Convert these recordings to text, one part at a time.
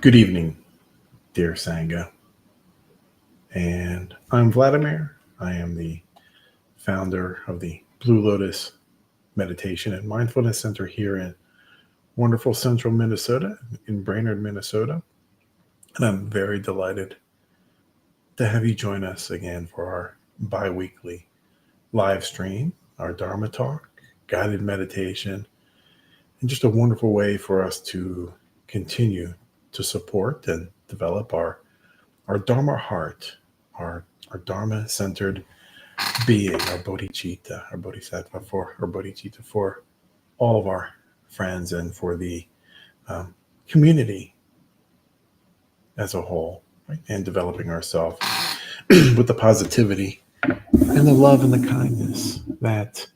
Good evening, dear Sangha. And I'm Vladimir. I am the founder of the Blue Lotus Meditation and Mindfulness Center here in wonderful central Minnesota, in Brainerd, Minnesota. And I'm very delighted to have you join us again for our bi-weekly live stream, our Dharma talk, guided meditation, and just a wonderful way for us to continue to support and develop our Dharma heart, our Dharma-centered being, our bodhicitta, our bodhisattva for all of our friends and for the community as a whole, right? And developing ourselves with the positivity and the love and the kindness that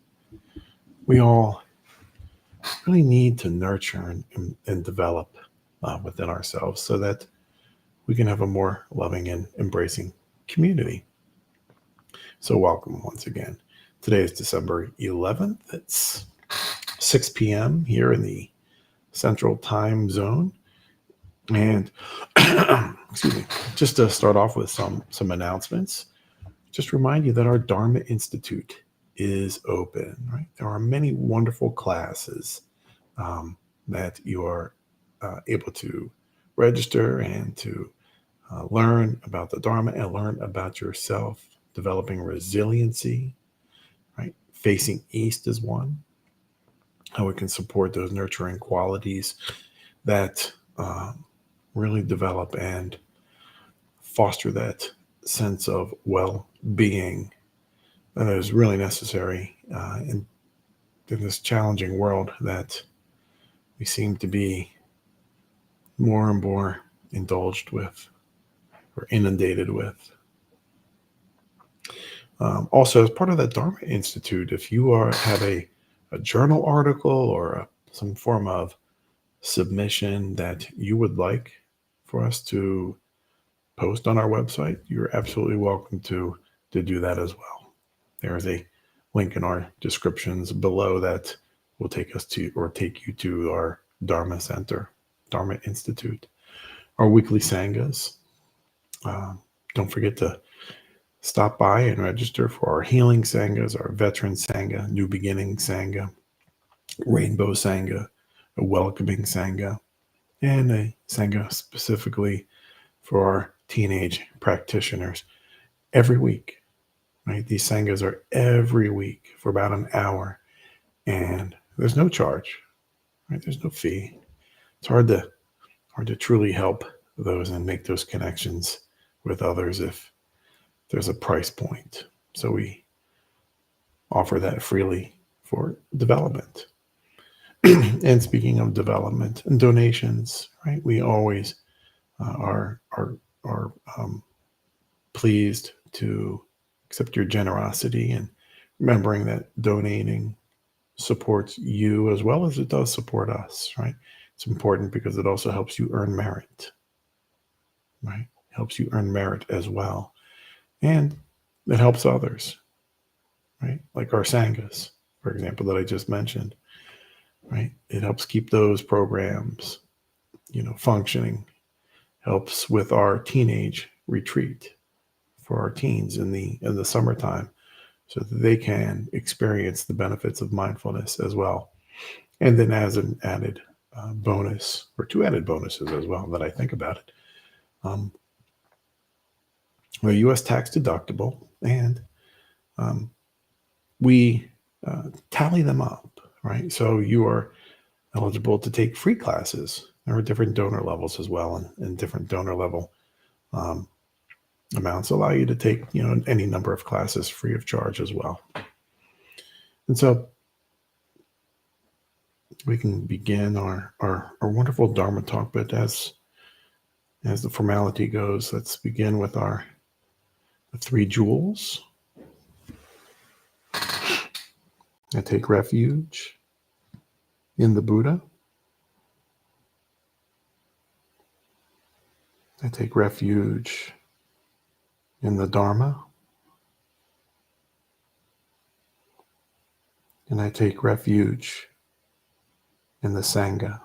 we all really need to nurture and develop within ourselves so that we can have a more loving and embracing community. So welcome once again. Today is December 11th. It's 6 p.m. here in the Central Time Zone. And excuse me, just to start off with some announcements, just remind you that our Dharma Institute is open, right? There are many wonderful classes that you are able to register and to learn about the Dharma and learn about yourself, developing resiliency, right? Facing East is one. How we can support those nurturing qualities that really develop and foster that sense of well-being that is really necessary in this challenging world that we seem to be more and more indulged with or inundated with. Also, as part of that Dharma Institute, if you have a journal article or some form of submission that you would like for us to post on our website, you're absolutely welcome to do that as well. There is a link in our descriptions below that will take you to our Dharma Center, Dharma Institute, our weekly sanghas. Don't forget to stop by and register for our healing sanghas, our veteran sangha, new beginning sangha, rainbow sangha, a welcoming sangha, and a sangha specifically for our teenage practitioners every week. Right? These sanghas are every week for about an hour, and there's no charge. Right? There's no fee. It's hard to truly help those and make those connections with others if there's a price point. So we offer that freely for development. And speaking of development and donations, right? We always are pleased to accept your generosity, and remembering that donating supports you as well as it does support us, right? It's important because it also helps you earn merit, right? Helps you earn merit as well. And it helps others, right? Like our sanghas, for example, that I just mentioned, right? It helps keep those programs, functioning, helps with our teenage retreat for our teens in the summertime so that they can experience the benefits of mindfulness as well. And then as an added bonus, or two added bonuses as well that I think about it, we're U.S. tax deductible, and we tally them up, right? So you are eligible to take free classes. There are different donor levels as well, and different donor level amounts allow you to take, any number of classes free of charge as well. And so we can begin our wonderful Dharma talk, but as the formality goes, let's begin with the three jewels. I take refuge in the Buddha. I take refuge in the Dharma. And I take refuge in the Sangha.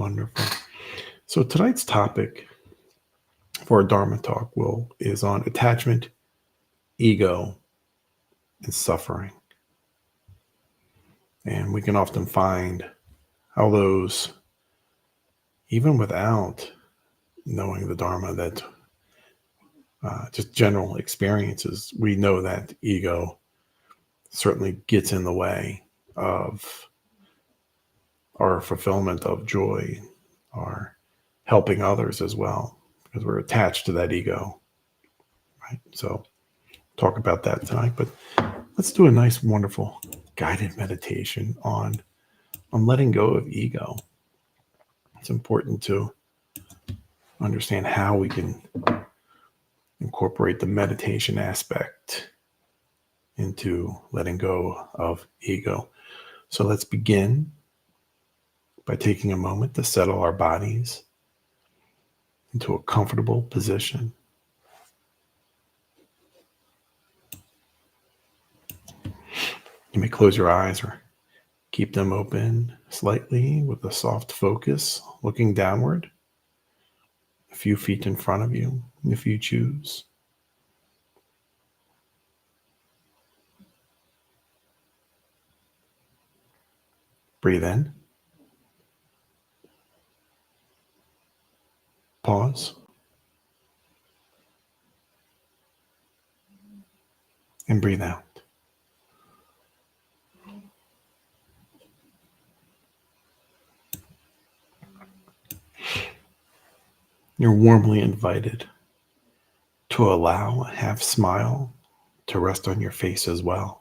Wonderful. So tonight's topic for our Dharma talk is on attachment, ego, and suffering. And we can often find how those, even without knowing the Dharma, that just general experiences, we know that ego certainly gets in the way of our fulfillment of joy, our helping others as well, because we're attached to that ego, right? So talk about that tonight, but let's do a nice, wonderful guided meditation on letting go of ego. It's important to understand how we can incorporate the meditation aspect into letting go of ego. So let's begin by taking a moment to settle our bodies into a comfortable position. You may close your eyes or keep them open slightly with a soft focus, looking downward, a few feet in front of you, if you choose. Breathe in. Pause. And breathe out. You're warmly invited to allow a half smile to rest on your face as well.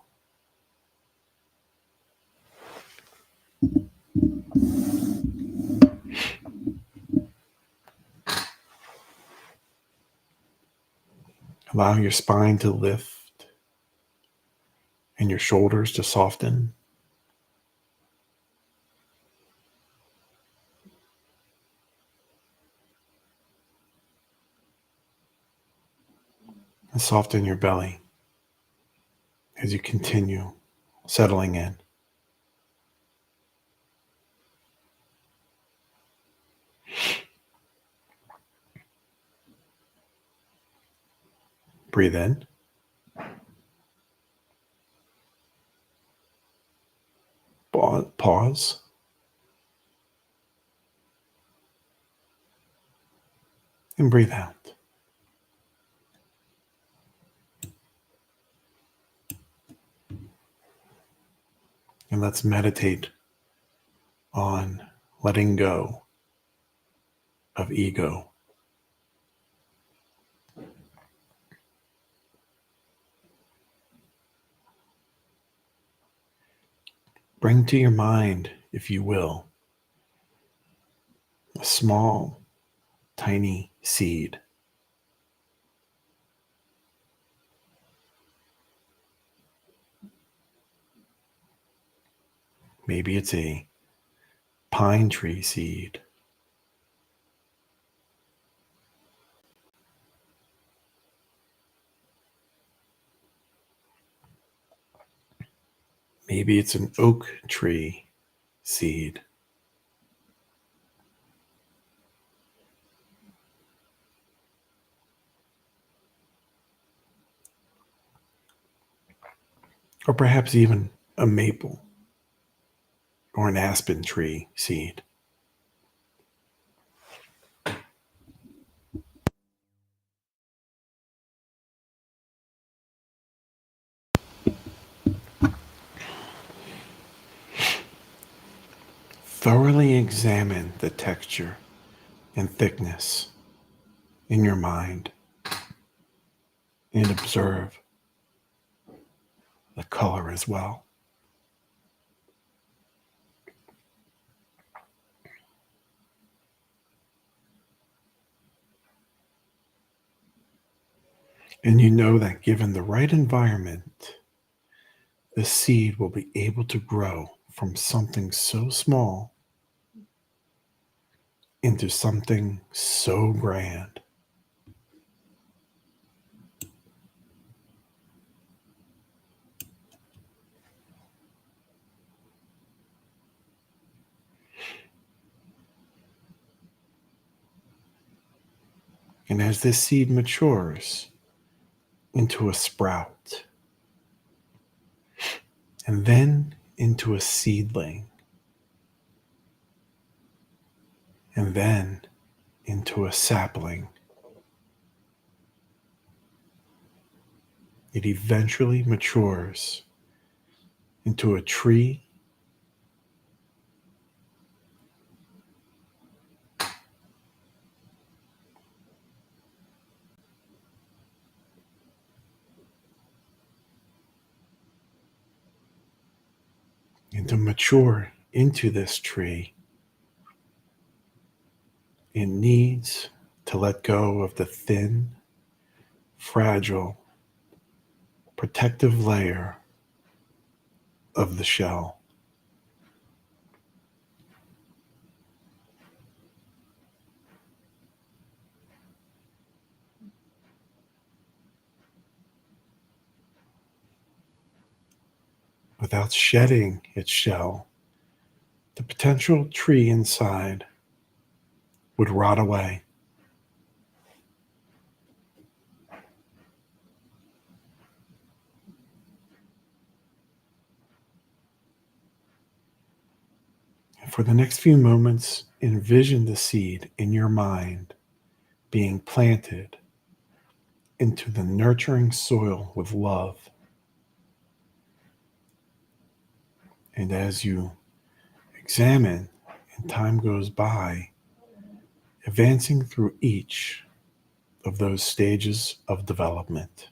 Allow your spine to lift and your shoulders to soften. And soften your belly as you continue settling in. Breathe in. Pause. And breathe out. And let's meditate on letting go of ego. Bring to your mind, if you will, a small, tiny seed. Maybe it's a pine tree seed. Maybe it's an oak tree seed. Or perhaps even a maple or an aspen tree seed. Thoroughly examine the texture and thickness in your mind and observe the color as well. And you know that given the right environment, the seed will be able to grow from something so small into something so grand. And as this seed matures into a sprout, and then into a seedling, and then into a sapling, it eventually matures into a tree, and to mature into this tree, it needs to let go of the thin, fragile, protective layer of the shell. Without shedding its shell, the potential tree inside would rot away. And for the next few moments, envision the seed in your mind being planted into the nurturing soil with love. And as you examine and time goes by, advancing through each of those stages of development.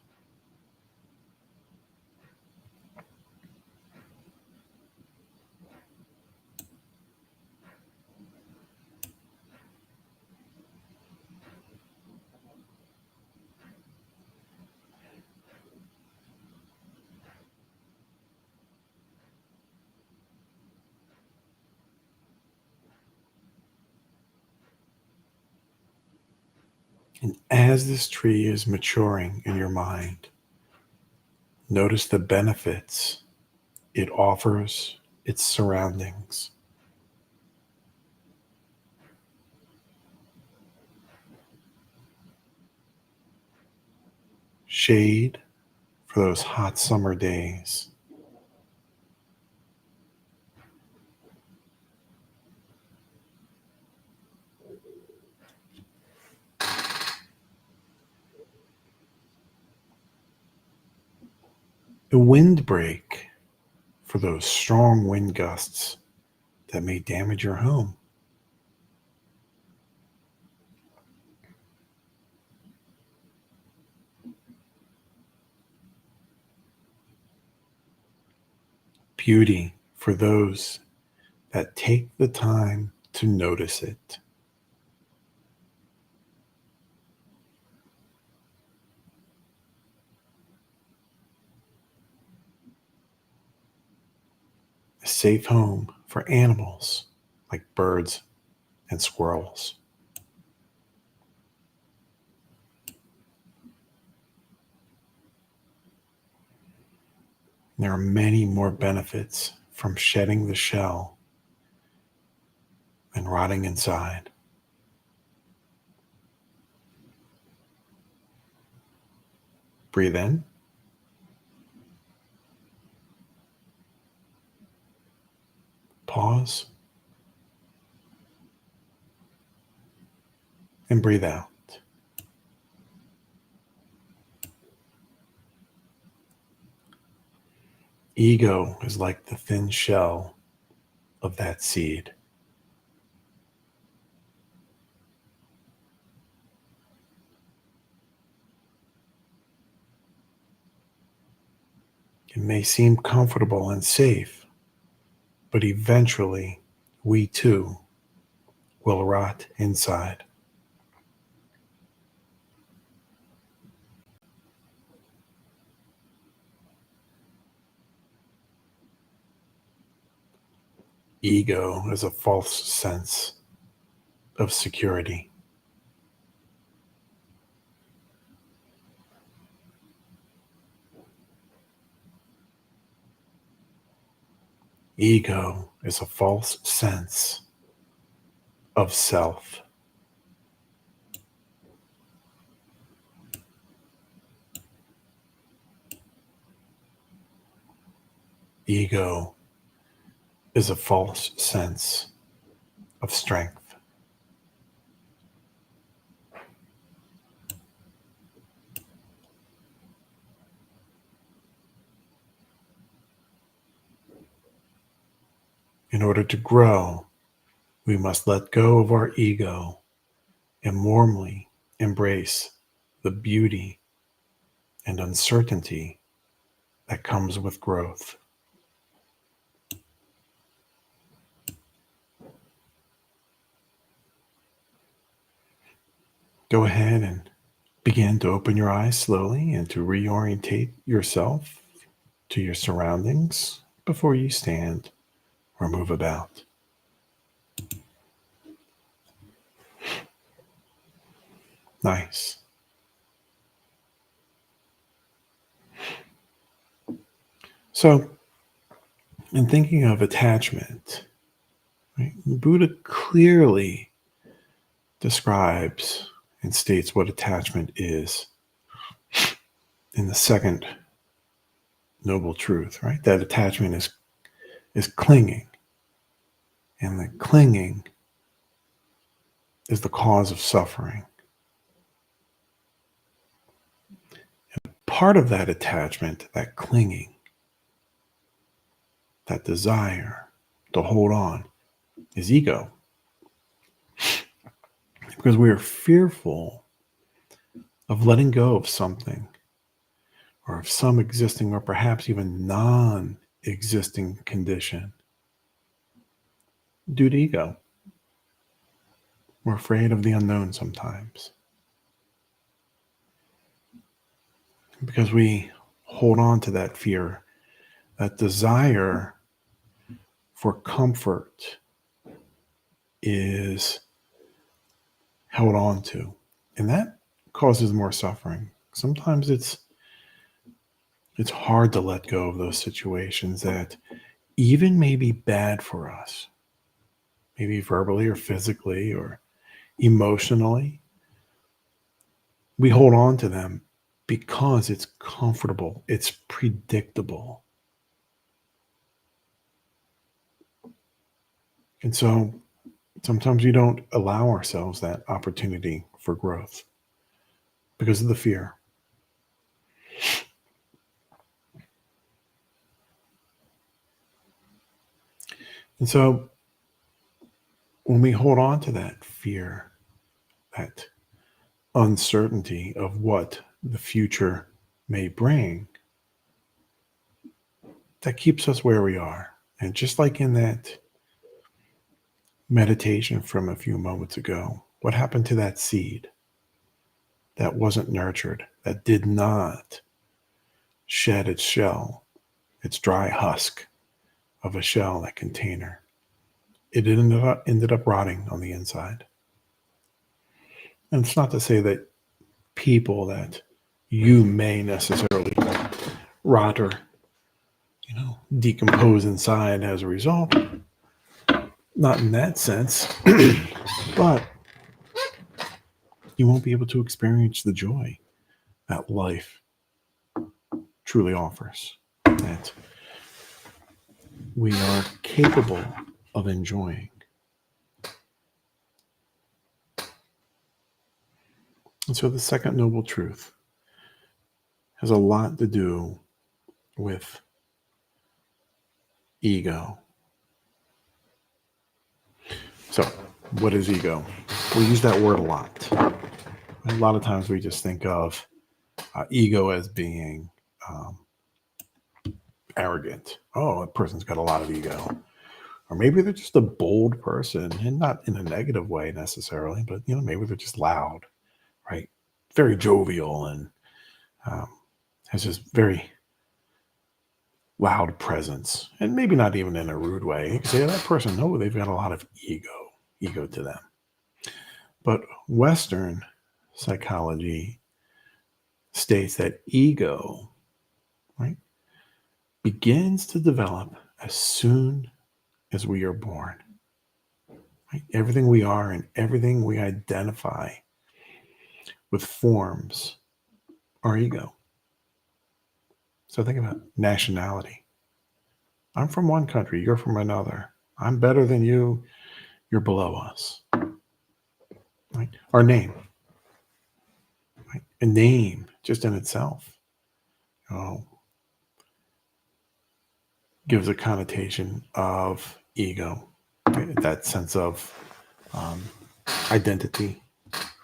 And as this tree is maturing in your mind, notice the benefits it offers its surroundings. Shade for those hot summer days. A windbreak for those strong wind gusts that may damage your home. Beauty for those that take the time to notice it. A safe home for animals like birds and squirrels. There are many more benefits from shedding the shell and rotting inside. Breathe in. Pause. And breathe out. Ego is like the thin shell of that seed. It may seem comfortable and safe, but eventually we too will rot inside. Ego is a false sense of security. Ego is a false sense of self. ego is a false sense of strength. In order to grow, we must let go of our ego and warmly embrace the beauty and uncertainty that comes with growth. Go ahead and begin to open your eyes slowly and to reorientate yourself to your surroundings before you stand or move about. Nice. So, in thinking of attachment, right, Buddha clearly describes and states what attachment is in the second noble truth, right? That attachment is clinging. And the clinging is the cause of suffering. And part of that attachment, that clinging, that desire to hold on, is ego. Because we are fearful of letting go of something or of some existing or perhaps even non-existing condition due to ego. We're afraid of the unknown sometimes. Because we hold on to that fear, that desire for comfort is held on to. And that causes more suffering. Sometimes it's hard to let go of those situations that even may be bad for us, maybe verbally or physically or emotionally. We hold on to them because it's comfortable, it's predictable. And so sometimes we don't allow ourselves that opportunity for growth because of the fear. And so when we hold on to that fear, that uncertainty of what the future may bring, that keeps us where we are. And just like in that meditation from a few moments ago, what happened to that seed that wasn't nurtured, that did not shed its shell, its dry husk of a shell, that container? It ended up rotting on the inside. And it's not to say that people that you may necessarily rot or decompose inside as a result. Not in that sense, but you won't be able to experience the joy that life truly offers, that we are capable of enjoying. And so the second noble truth has a lot to do with ego. So, what is ego? We use that word a lot. A lot of times we just think of ego as being arrogant. Oh, a person's got a lot of ego. Or maybe they're just a bold person, and not in a negative way necessarily, but maybe they're just loud, right? Very jovial and has this very loud presence, and maybe not even in a rude way. You can say that person, no, they've got a lot of ego to them. But Western psychology states that ego, right, begins to develop as soon as we are born. Right? Everything we are and everything we identify with forms our ego. So think about nationality. I'm from one country, you're from another. I'm better than you, you're below us. Right? Our name, right? A name just in itself, gives a connotation of ego, right? That sense of identity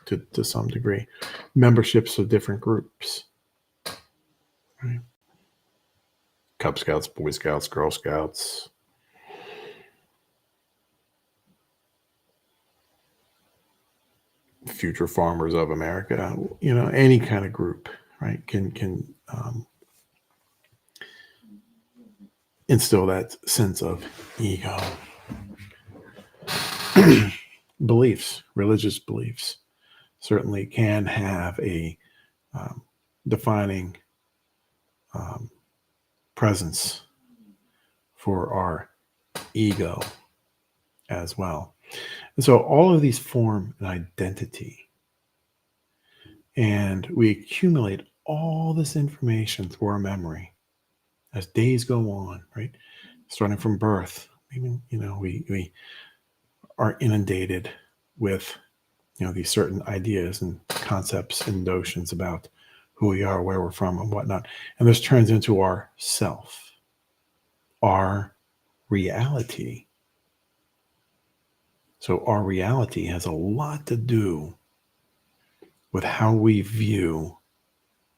to some degree. Memberships of different groups, right? Cub Scouts, Boy Scouts, Girl Scouts. Future Farmers of America, any kind of group, right, can instill that sense of ego. Beliefs, religious beliefs, certainly can have a defining presence for our ego as well. And so all of these form an identity. And we accumulate all this information through our memory as days go on, right? Starting from birth, even, we are inundated with, these certain ideas and concepts and notions about who we are, where we're from, and whatnot. And this turns into our self, our reality. So our reality has a lot to do with how we view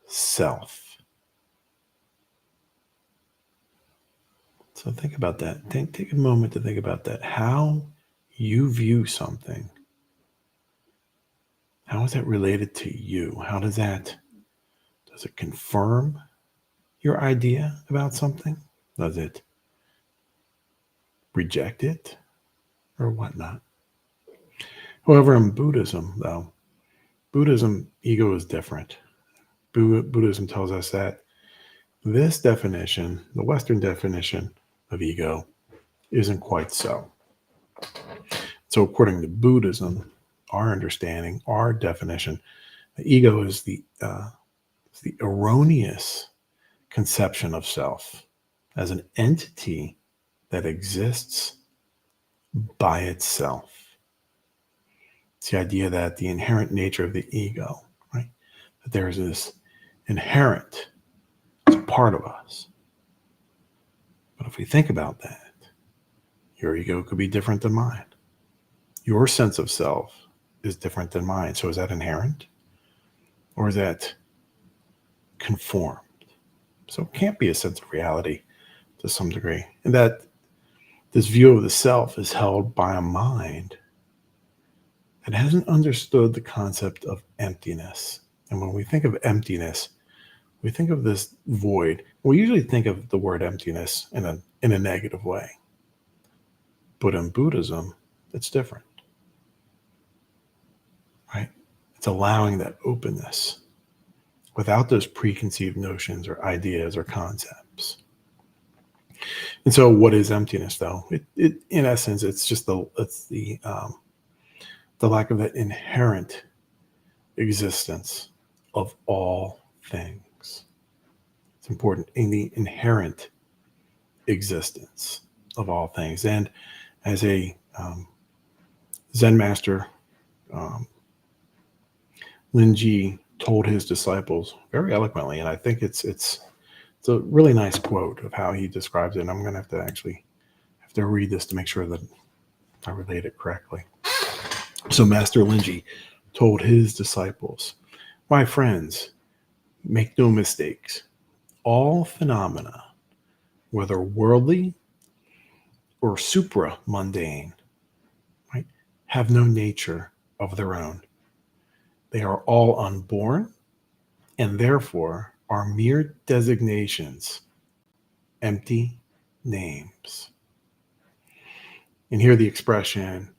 self. So think about that. Take a moment to think about that. How you view something. How is that related to you? How does it confirm your idea about something? Does it reject it or whatnot? However, in Buddhism, though, ego is different. Buddhism tells us that this definition, the Western definition of ego, isn't quite so. So according to Buddhism, our understanding, our definition, the ego is the erroneous conception of self as an entity that exists by itself. It's the idea that the inherent nature of the ego, right? That there's this inherent, it's a part of us. But if we think about that, your ego could be different than mine. Your sense of self is different than mine. So is that inherent? Or is that conformed? So it can't be a sense of reality to some degree. And that this view of the self is held by a mind that hasn't understood the concept of emptiness. And when we think of emptiness, we think of this void. We usually think of the word emptiness in a negative way. But in Buddhism, it's different. Right? It's allowing that openness without those preconceived notions or ideas or concepts. And so what is emptiness, though? It in essence, it's just the lack of that inherent existence of all things. It's important in the inherent existence of all things. And as a Zen master, Linji told his disciples very eloquently, and I think it's a really nice quote of how he describes it. And I'm going to have to read this to make sure that I relate it correctly. So Master Linji told his disciples, "My friends, make no mistakes. All phenomena, whether worldly or supra-mundane, right, have no nature of their own. They are all unborn and therefore are mere designations, empty names." And here the expression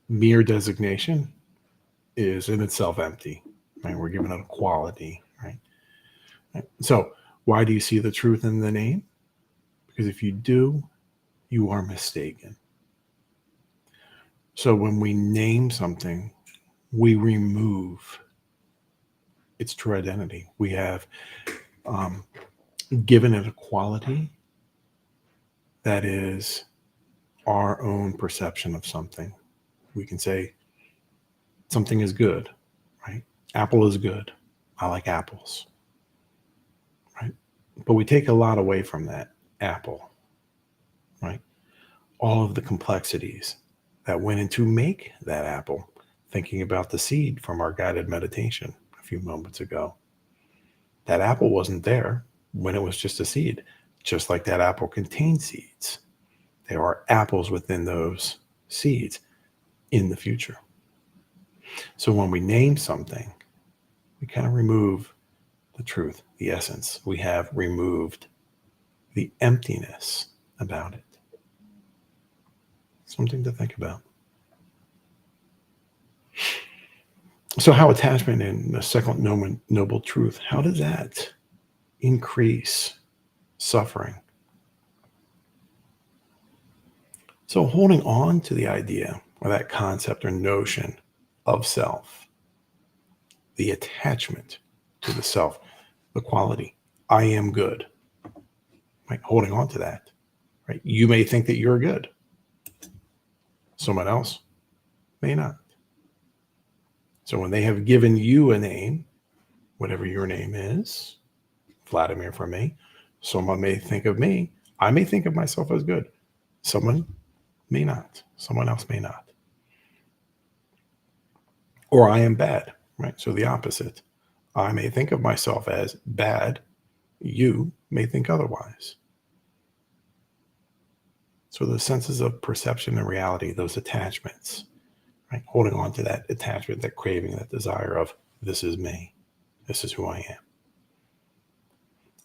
mere designation is in itself empty, right? We're given it a quality, right? So why do you see the truth in the name? Because if you do, you are mistaken. So when we name something, we remove its true identity. We have given it a quality that is our own perception of something. We can say something is good, right? Apple is good. I like apples, right? But we take a lot away from that apple, right? All of the complexities that went into make that apple, thinking about the seed from our guided meditation a few moments ago. That apple wasn't there when it was just a seed, just like that apple contained seeds. There are apples within those seeds in the future. So when we name something, we kind of remove the truth, the essence. We have removed the emptiness about it. Something to think about. So how attachment in the second noble truth, how does that increase suffering? So holding on to the idea or that concept or notion of self, the attachment to the self, the quality, I am good, right? Holding on to that, right? You may think that you're good. Someone else may not. So when they have given you a name, whatever your name is, Vladimir for me, someone may think of me, I may think of myself as good. Someone may not. Someone else may not. Or I am bad, right? So the opposite. I may think of myself as bad. You may think otherwise. So those senses of perception and reality, those attachments, right? Holding on to that attachment, that craving, that desire of this is me. This is who I am.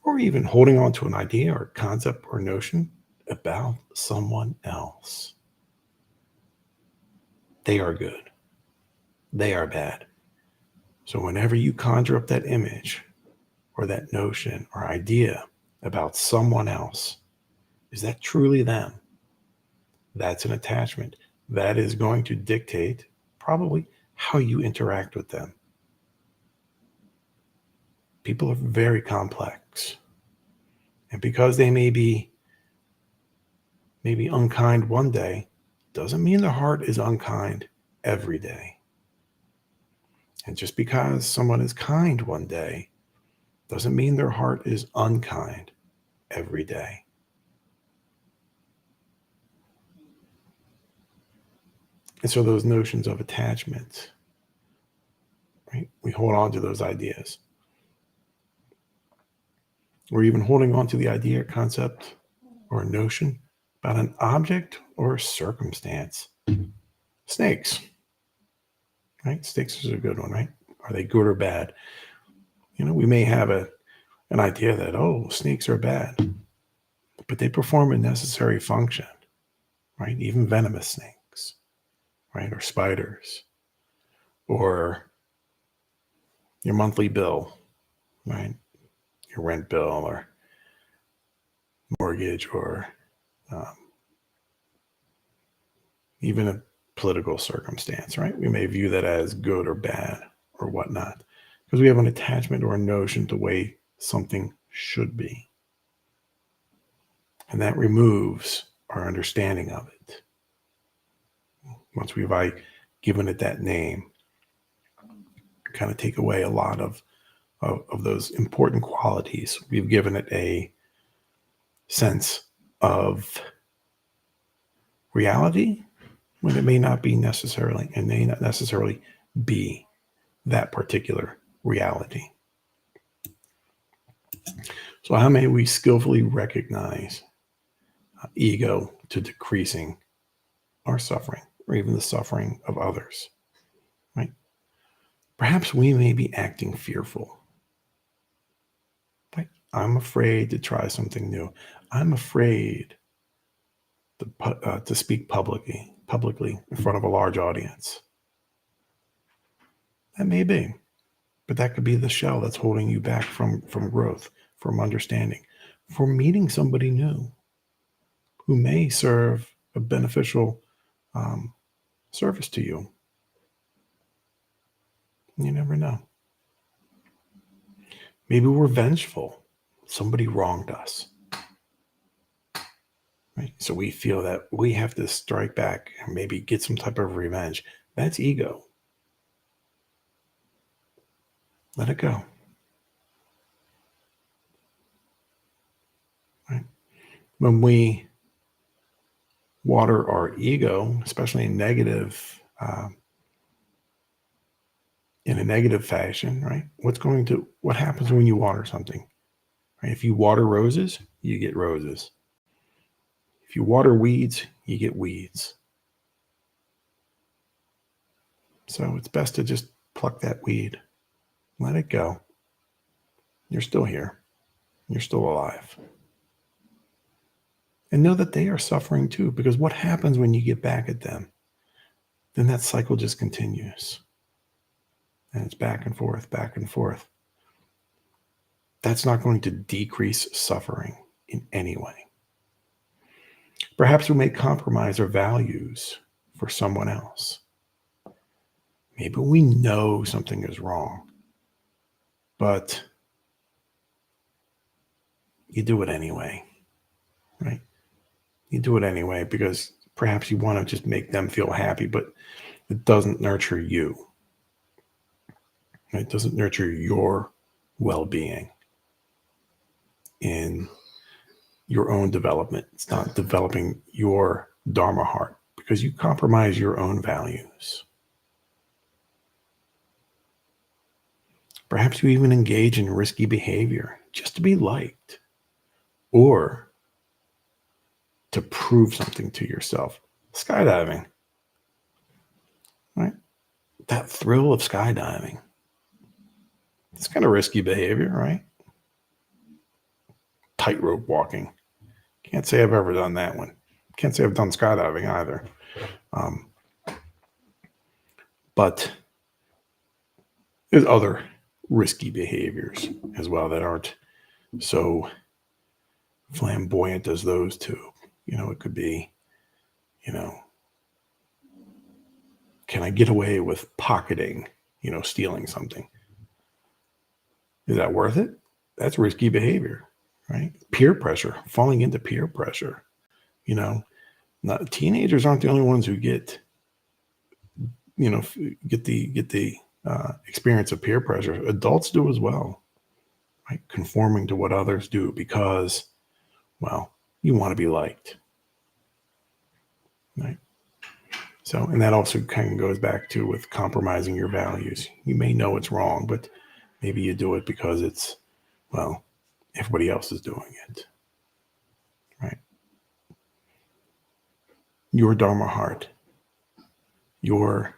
Or even holding on to an idea or concept or notion about someone else. They are good. They are bad. So whenever you conjure up that image or that notion or idea about someone else, is that truly them? That's an attachment. That is going to dictate probably how you interact with them. People are very complex. And because they may be maybe unkind one day, doesn't mean their heart is unkind every day. And just because someone is kind one day, doesn't mean their heart is unkind every day. And so those notions of attachment, right? We hold on to those ideas. Or even holding on to the idea, concept, or a notion about an object or a circumstance. Snakes, right? Snakes is a good one, right? Are they good or bad? We may have an idea that, oh, snakes are bad, but they perform a necessary function, right? Even venomous snakes, right? Or spiders, or your monthly bill, right? Your rent bill or mortgage, or even a political circumstance, right? We may view that as good or bad or whatnot because we have an attachment or a notion to the way something should be. And that removes our understanding of it. Once we've given it that name, kind of take away a lot of those important qualities. We've given it a sense of reality when it may not be necessarily, and may not necessarily be that particular reality. So how may we skillfully recognize ego to decreasing our suffering or even the suffering of others, right? Perhaps we may be acting fearful. Right? I'm afraid to try something new. I'm afraid to speak publicly in front of a large audience. That may be, but that could be the shell that's holding you back from growth, from understanding, from meeting somebody new who may serve a beneficial service to you. You never know. Maybe we're vengeful. Somebody wronged us. right? So we feel that we have to strike back and maybe get some type of revenge. That's ego. Let it go. Right? When we water our ego, especially in a negative fashion, right? What happens when you water something? Right? If you water roses, you get roses. If you water weeds, you get weeds. So it's best to just pluck that weed. Let it go. You're still here. You're still alive. And know that they are suffering too, because what happens when you get back at them? Then that cycle just continues. And it's back and forth, back and forth. That's not going to decrease suffering in any way. Perhaps we may compromise our values for someone else. Maybe we know something is wrong, but you do it anyway, right? You do it anyway because perhaps you want to just make them feel happy, but it doesn't nurture you. It doesn't nurture your well-being in your own development. It's not developing your Dharma heart because you compromise your own values. Perhaps you even engage in risky behavior just to be liked or to prove something to yourself. Skydiving, right? That thrill of skydiving. It's kind of risky behavior, right? Tightrope walking. Can't say I've ever done that one. Can't say I've done skydiving either. But there's other risky behaviors as well that aren't so flamboyant as those two. It could be, can I get away with pocketing, stealing something? Is that worth it? That's risky behavior, right? Peer pressure, falling into peer pressure. Teenagers aren't the only ones who get the experience of peer pressure. Adults do as well, right? Conforming to what others do because, well, you want to be liked, right? So, and that also kind of goes back to with compromising your values. You may know it's wrong, but maybe you do it because it's, well, everybody else is doing it, right? Your Dharma heart, your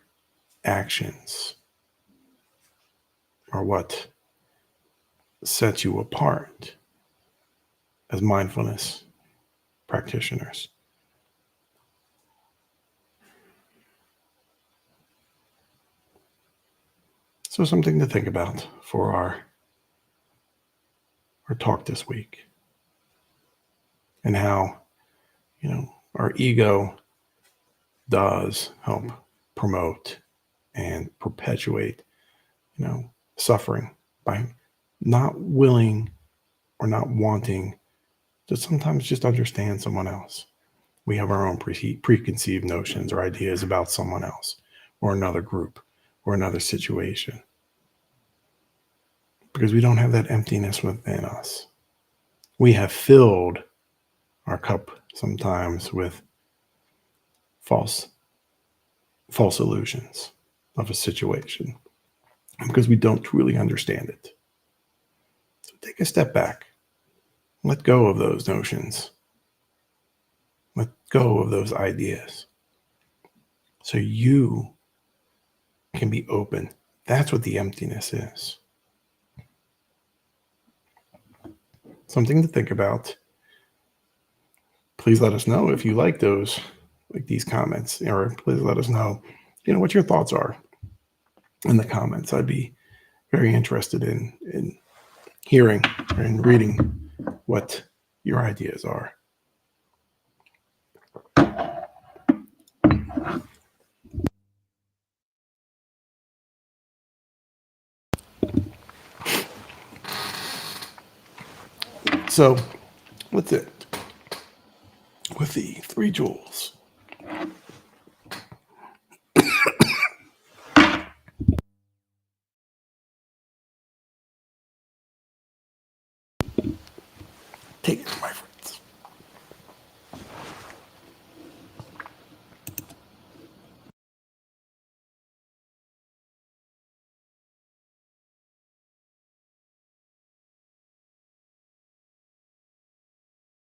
actions are what sets you apart as mindfulness practitioners. So something to think about for our talk this week, and how, our ego does help promote and perpetuate, suffering by not willing or not wanting to sometimes just understand someone else. We have our own preconceived notions or ideas about someone else or another group or another situation because we don't have that emptiness within us. We have filled our cup sometimes with false illusions of a situation because we don't truly understand it. So take a step back. Let go of those notions. Let go of those ideas so you can be open. That's what the emptiness is. Something to think about. Please let us know if you like these comments, or please let us know, what your thoughts are in the comments. I'd be very interested in hearing and reading what your ideas are. So that's it. with the 3 jewels. Take my